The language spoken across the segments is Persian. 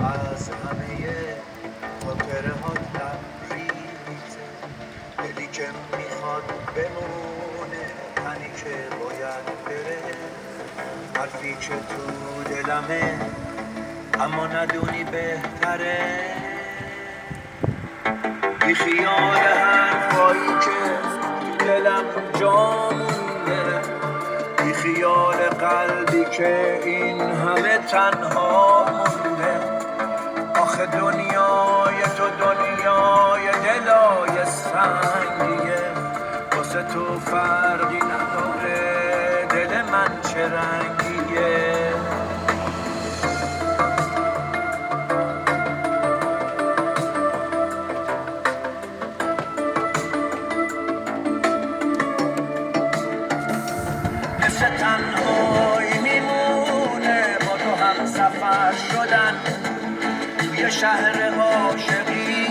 از همه خاطره ها لبریزه، دلی که میخواد بمونه، تنی که باید بره، حرفی که تو دلمه اما ندونی بهتره. بی خیال حرفایی که تو دلم جا مونده، بی خیال قلبی که این همه تنها مونده. آخه دنیای تو دنیای دلای سنگیه، واسه تو فرقی نداره دل من چه رنگیه. مثل تنهایی میمونه با تو هم سفر شدن، توی شهر عاشقی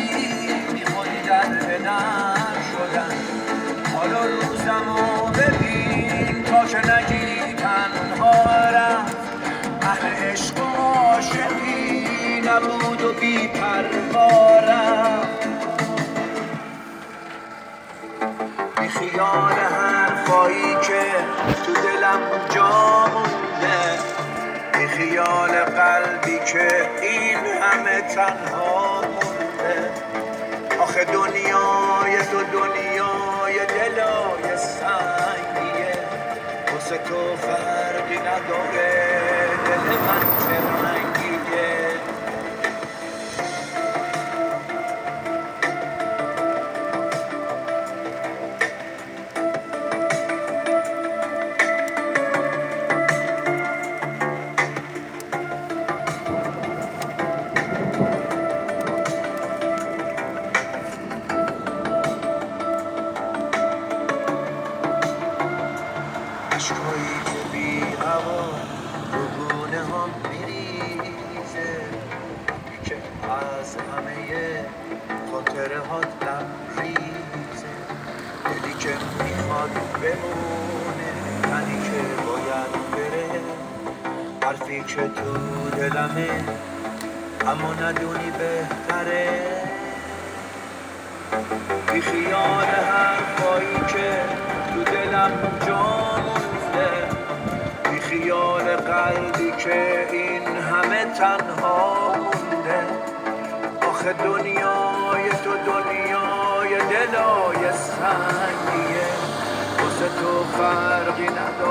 بی خودی در بدر شدن. حالا روزمو ببین تا که نگی تنها رفت، اهل عشق و عاشقی نبود و بی پروا رفت. بی خیال حرفایی که تو دلم جا مونده، بی خیال قلبی که این همه تنها مونده. آخه دنیای تو دنیای دلای سنگیه، واسه تو فرقی نداره دل من چه رنگیه. عشقایی که بی هوا رو گونه هم میریزه، که از همه خاطره ها لبریزه، دلی که میخواد بمونه، تنی که باید بره، حرفی که تو دلمه اما ندونی بهتره. بی خیال حرفایی که تو دلم جا مونده، بی خیال قلبی که این همه تنها مونده. آخه دنیای تو دنیای دلای سنگیه، واسه تو فرقی نداره